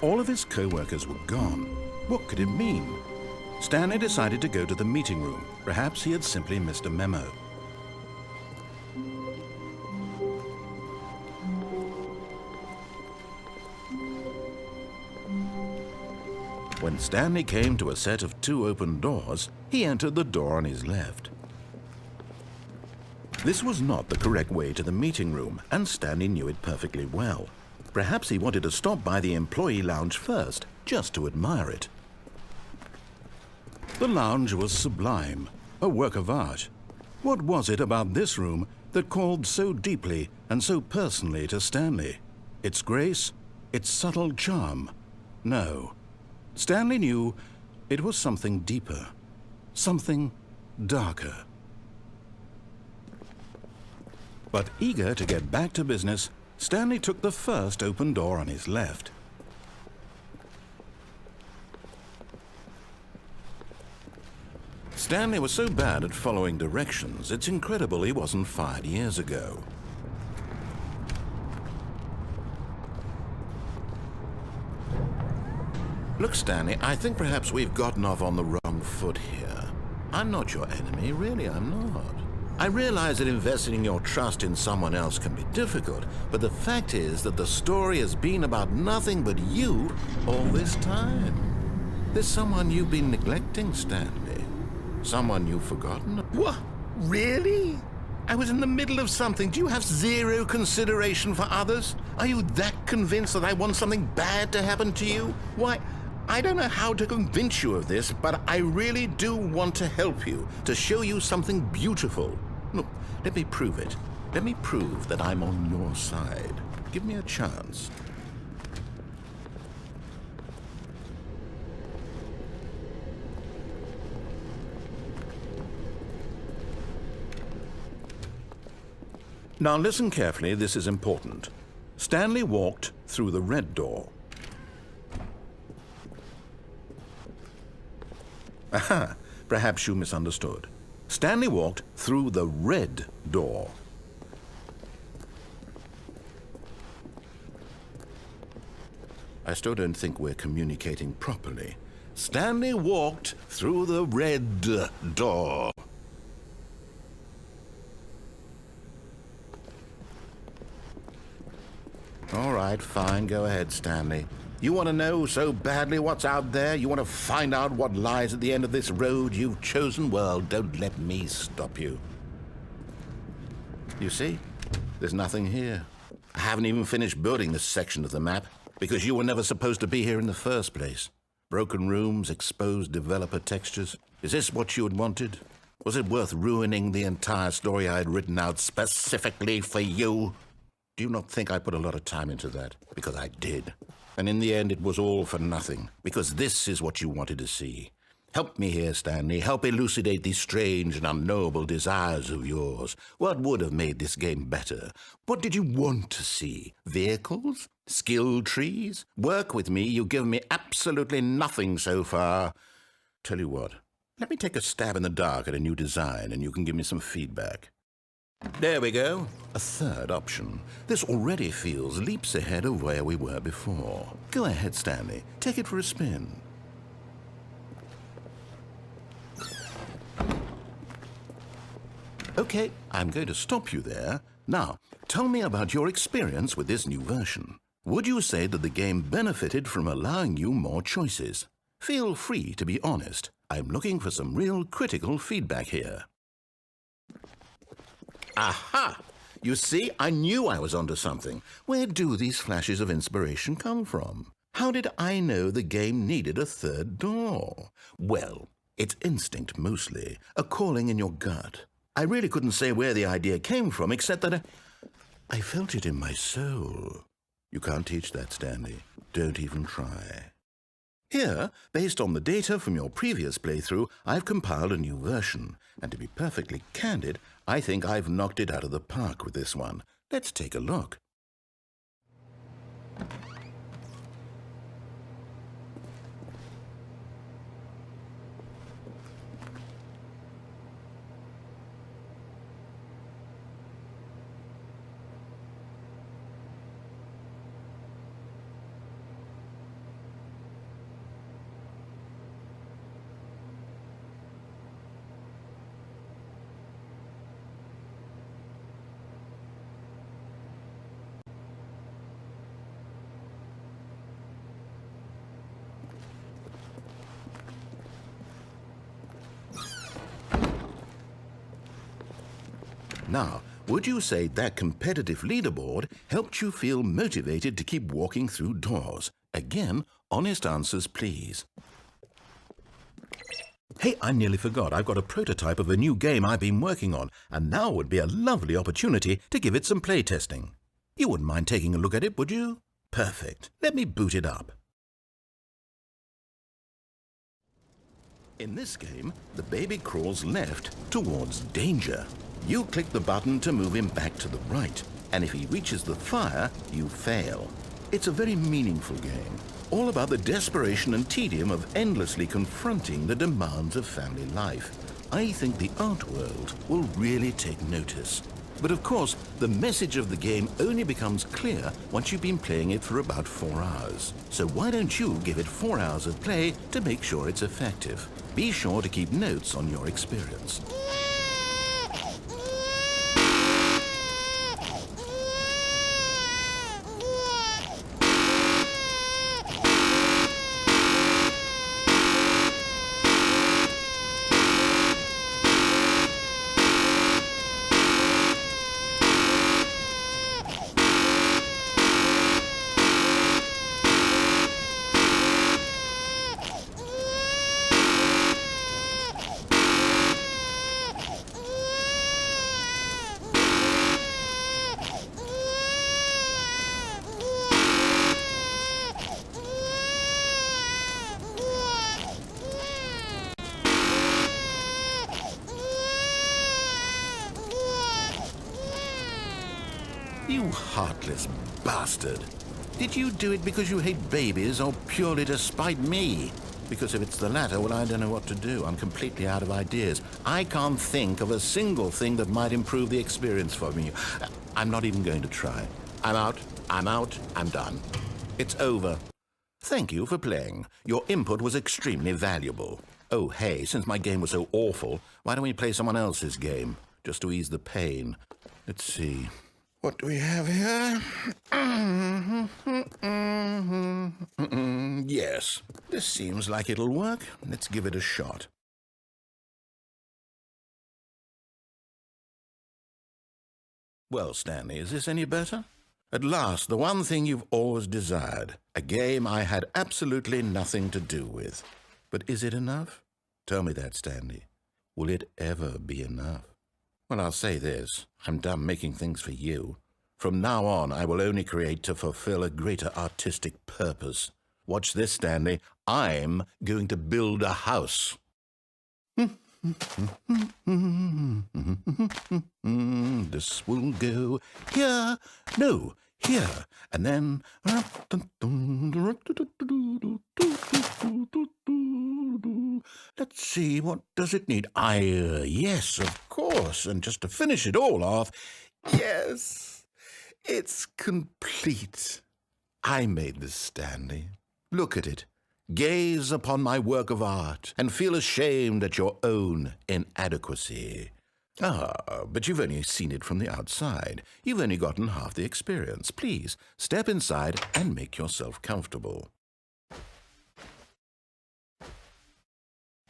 All of his co-workers were gone. What could it mean? Stanley decided to go to the meeting room. Perhaps he had simply missed a memo. When Stanley came to a set of 2 open doors, he entered the door on his left. This was not the correct way to the meeting room, and Stanley knew it perfectly well. Perhaps he wanted to stop by the employee lounge first, just to admire it. The lounge was sublime, a work of art. What was it about this room that called so deeply and so personally to Stanley? Its grace? Its subtle charm? No. Stanley knew it was something deeper, something darker. But eager to get back to business, Stanley took the first open door on his left. Stanley was so bad at following directions, it's incredible he wasn't fired years ago. Look, Stanley, I think perhaps we've gotten off on the wrong foot here. I'm not your enemy, really, I'm not. I realize that investing your trust in someone else can be difficult, but the fact is that the story has been about nothing but you all this time. There's someone you've been neglecting, Stanley. Someone you've forgotten. What? Really? I was in the middle of something. Do you have zero consideration for others? Are you that convinced that I want something bad to happen to you? Why, I don't know how to convince you of this, but I really do want to help you, to show you something beautiful. Look, let me prove it. Let me prove that I'm on your side. Give me a chance. Now listen carefully, this is important. Stanley walked through the red door. Aha, perhaps you misunderstood. Stanley walked through the red door. I still don't think we're communicating properly. Stanley walked through the red door. All right, fine, go ahead, Stanley. You want to know so badly what's out there? You want to find out what lies at the end of this road you've chosen? Well, don't let me stop you. You see, there's nothing here. I haven't even finished building this section of the map because you were never supposed to be here in the first place. Broken rooms, exposed developer textures. Is this what you had wanted? Was it worth ruining the entire story I had written out specifically for you? Do you not think I put a lot of time into that? Because I did. And in the end, it was all for nothing. Because this is what you wanted to see. Help me here, Stanley. Help elucidate these strange and unknowable desires of yours. What would have made this game better? What did you want to see? Vehicles? Skill trees? Work with me. You've given me absolutely nothing so far. Tell you what. Let me take a stab in the dark at a new design, and you can give me some feedback. There we go. A third option. This already feels leaps ahead of where we were before. Go ahead, Stanley. Take it for a spin. Okay, I'm going to stop you there. Now, tell me about your experience with this new version. Would you say that the game benefited from allowing you more choices? Feel free to be honest. I'm looking for some real critical feedback here. Aha! You see, I knew I was onto something. Where do these flashes of inspiration come from? How did I know the game needed a third door? Well, it's instinct mostly, a calling in your gut. I really couldn't say where the idea came from, except that I felt it in my soul. You can't teach that, Stanley. Don't even try. Here, based on the data from your previous playthrough, I've compiled a new version. And to be perfectly candid, I think I've knocked it out of the park with this one. Let's take a look. Now, would you say that competitive leaderboard helped you feel motivated to keep walking through doors? Again, honest answers, please. Hey, I nearly forgot. I've got a prototype of a new game I've been working on, and now would be a lovely opportunity to give it some playtesting. You wouldn't mind taking a look at it, would you? Perfect. Let me boot it up. In this game, the baby crawls left towards danger. You click the button to move him back to the right, and if he reaches the fire, you fail. It's a very meaningful game, all about the desperation and tedium of endlessly confronting the demands of family life. I think the art world will really take notice. But of course, the message of the game only becomes clear once you've been playing it for about 4 hours. So why don't you give it 4 hours of play to make sure it's effective? Be sure to keep notes on your experience. You heartless bastard. Did you do it because you hate babies or purely to spite me? Because if it's the latter, well, I don't know what to do. I'm completely out of ideas. I can't think of a single thing that might improve the experience for me. I'm not even going to try. I'm out, I'm done. It's over. Thank you for playing. Your input was extremely valuable. Oh, hey, since my game was so awful, why don't we play someone else's game? Just to ease the pain. Let's see. What do we have here? Yes, this seems like it'll work. Let's give it a shot. Well, Stanley, is this any better? At last, the one thing you've always desired. A game I had absolutely nothing to do with. But is it enough? Tell me that, Stanley. Will it ever be enough? Well, I'll say this. I'm done making things for you. From now on, I will only create to fulfill a greater artistic purpose. Watch this, Stanley. I'm going to build a house. This will go here. No, here. And then... Let's see, what does it need? Yes, of course. And just to finish it all off, yes, it's complete. I made this, Stanley. Look at it. Gaze upon my work of art and feel ashamed at your own inadequacy. But you've only seen it from the outside. You've only gotten half the experience. Please, step inside and make yourself comfortable.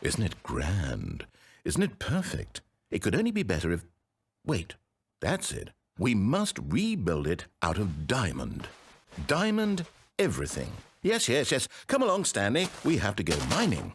Isn't it grand? Isn't it perfect? It could only be better if... Wait, that's it. We must rebuild it out of diamond. Diamond everything. Yes. Come along, Stanley. We have to go mining.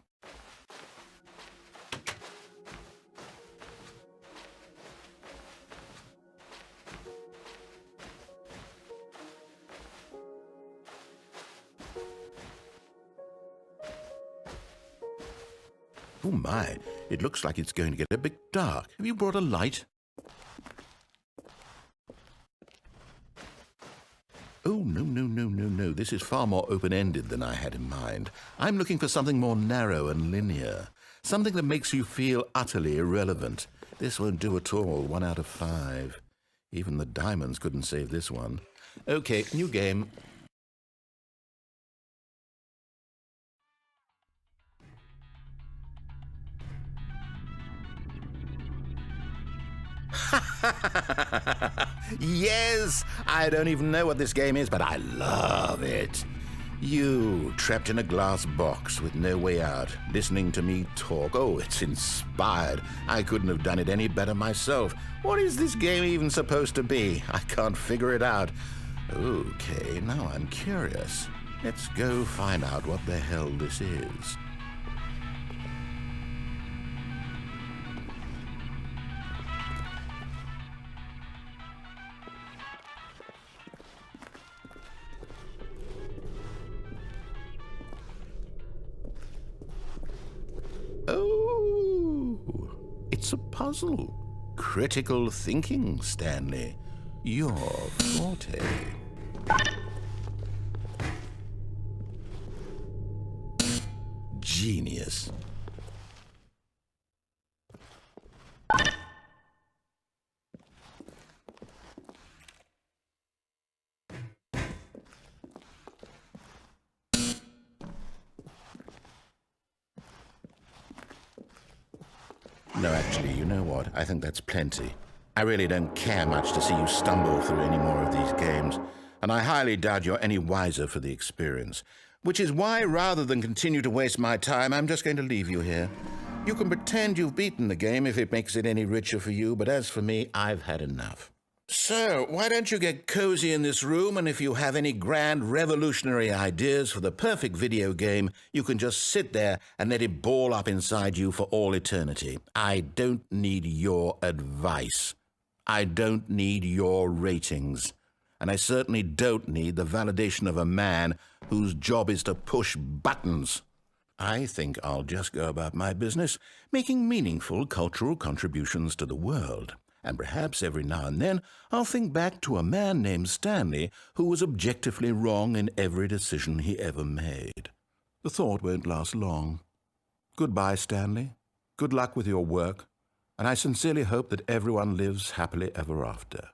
Oh my, it looks like it's going to get a bit dark. Have you brought a light? Oh, no. This is far more open-ended than I had in mind. I'm looking for something more narrow and linear. Something that makes you feel utterly irrelevant. This won't do at all. 1 out of 5. Even the diamonds couldn't save this one. Okay, new game. Yes! I don't even know what this game is, but I love it. You, trapped in a glass box with no way out, listening to me talk. Oh, it's inspired. I couldn't have done it any better myself. What is this game even supposed to be? I can't figure it out. Okay, now I'm curious. Let's go find out what the hell this is. Oh, it's a puzzle. Critical thinking, Stanley. Your forte. Genius. No, actually, you know what? I think that's plenty. I really don't care much to see you stumble through any more of these games, and I highly doubt you're any wiser for the experience. Which is why, rather than continue to waste my time, I'm just going to leave you here. You can pretend you've beaten the game if it makes it any richer for you, but as for me, I've had enough. So, why don't you get cozy in this room, and if you have any grand revolutionary ideas for the perfect video game, you can just sit there and let it ball up inside you for all eternity. I don't need your advice. I don't need your ratings. And I certainly don't need the validation of a man whose job is to push buttons. I think I'll just go about my business, making meaningful cultural contributions to the world. And perhaps every now and then I'll think back to a man named Stanley who was objectively wrong in every decision he ever made. The thought won't last long. Goodbye, Stanley. Good luck with your work, and I sincerely hope that everyone lives happily ever after.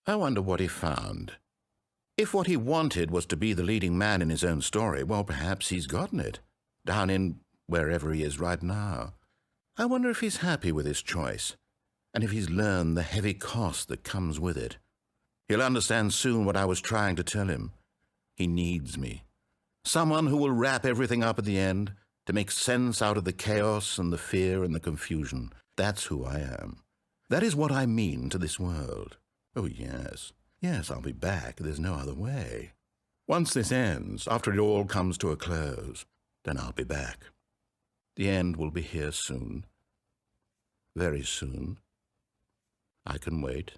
I wonder what he found. If what he wanted was to be the leading man in his own story, well, perhaps he's gotten it, down in wherever he is right now. I wonder if he's happy with his choice, and if he's learned the heavy cost that comes with it. He'll understand soon what I was trying to tell him. He needs me. Someone who will wrap everything up at the end, to make sense out of the chaos and the fear and the confusion. That's who I am. That is what I mean to this world. Oh, yes. Yes, I'll be back. There's no other way. Once this ends, after it all comes to a close, then I'll be back. The end will be here soon. Very soon. I can wait.